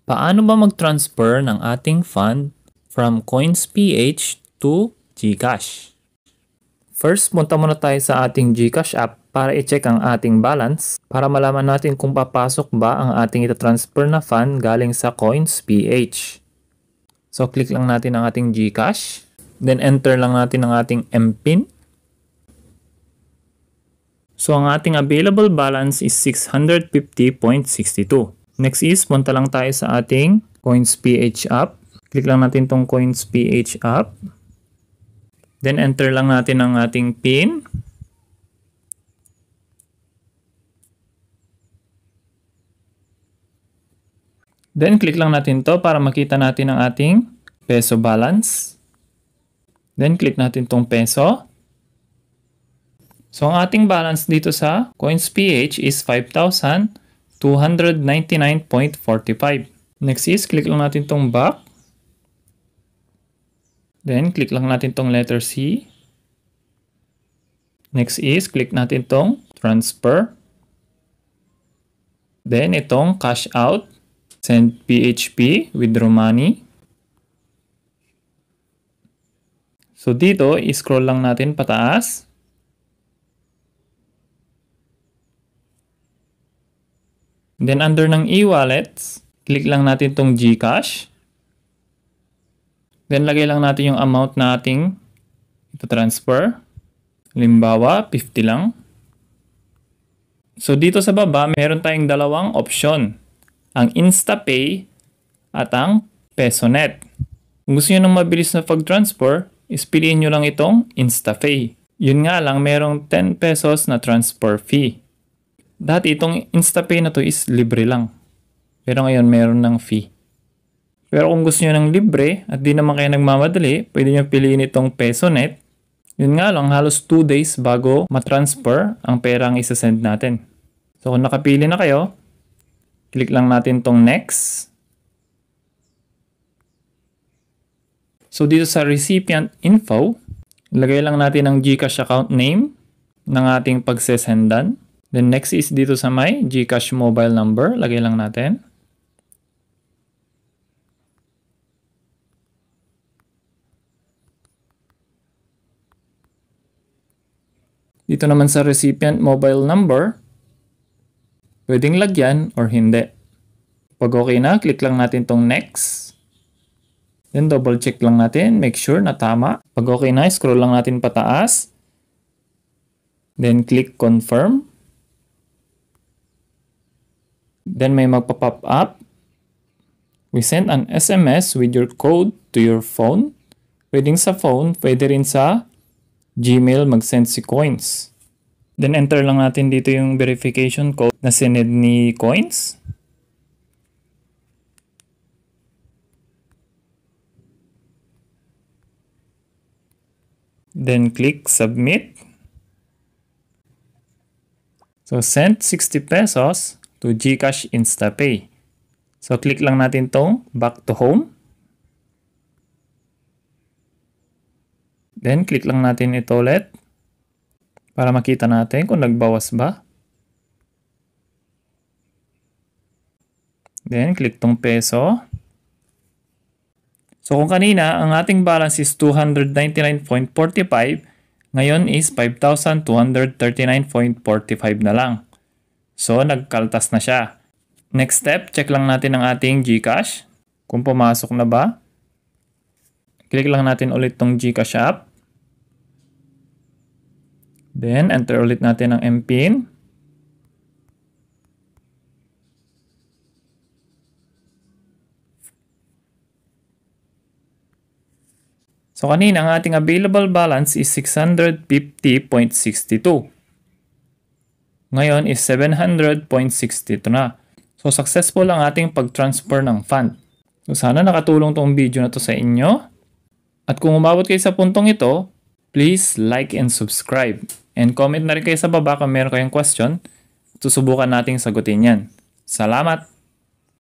Paano ba mag-transfer ng ating fund from CoinsPH to GCash? First, punta muna tayo sa ating GCash app para i-check ang ating balance para malaman natin kung papasok ba ang ating ita-transfer na fund galing sa CoinsPH. So, click lang natin ang ating GCash. Then, enter lang natin ang ating MPIN. So, ang ating available balance is 650.62. Next is, punta lang tayo sa ating CoinsPH app. Click lang natin tong CoinsPH app. Then, enter lang natin ang ating PIN. Then, click lang natin to para makita natin ang ating peso balance. Then, click natin tong peso. So, ang ating balance dito sa CoinsPH is 5,299.45. Next is, click lang natin tong back. Then, click lang natin tong letter C. Next is, click natin tong transfer. Then, itong cash out. Send PHP, withdraw money. So, dito, i-scroll lang natin pataas. Then, under ng e-wallets, click lang natin tong GCash. Then, lagay lang natin yung amount na ating ito-transfer. Halimbawa, 50 lang. So, dito sa baba, meron tayong dalawang option. Ang InstaPay at ang PesoNet. Kung gusto nyo ng mabilis na pag-transfer, piliin nyo lang itong InstaPay. Yun nga lang, merong 10 pesos na transfer fee. Dati itong InstaPay na to is libre lang. Pero ngayon meron ng fee. Pero kung gusto nyo ng libre at di naman kayo nagmamadali, pwede nyo piliin itong PesoNet. Yun nga lang, halos 2 days bago matransfer ang perang isasend natin. So kung nakapili na kayo, click lang natin tong next. So dito sa recipient info, lagay lang natin ang GCash account name ng ating pagsesendan. Then next is dito sa may GCash mobile number, lagay lang natin. Dito naman sa recipient mobile number, pwedeng lagyan or hindi. Pag okay na, click lang natin tong next. Then double check lang natin, make sure na tama. Pag okay na, scroll lang natin pataas. Then click confirm. Then may magpa-pop up. We send an SMS with your code to your phone. Pwedeng sa phone, pwede rin sa Gmail mag-send si Coins. Then enter lang natin dito yung verification code na sinend ni Coins. Then click submit. So send 60 pesos to GCash InstaPay. So click lang natin tong back to home. Then click lang natin ito ulit para makita natin kung nagbawas ba. Then click tong peso. So kung kanina ang ating balance is 299.45, ngayon is 5,239.45 na lang. So nagkaltas na siya. Next step, check lang natin ang ating GCash kung pumasok na ba. Click lang natin ulit tong GCash app. Then enter ulit natin ang MPIN. So kanina ang ating available balance is 650.62. Ngayon is 700.62 na. So successful ang ating pag-transfer ng fund. So sana nakatulong tong video na to sa inyo. At kung umabot kayo sa puntong ito, please like and subscribe. And comment na rin kayo sa baba kung meron kayong question. Susubukan nating sagutin yan. Salamat!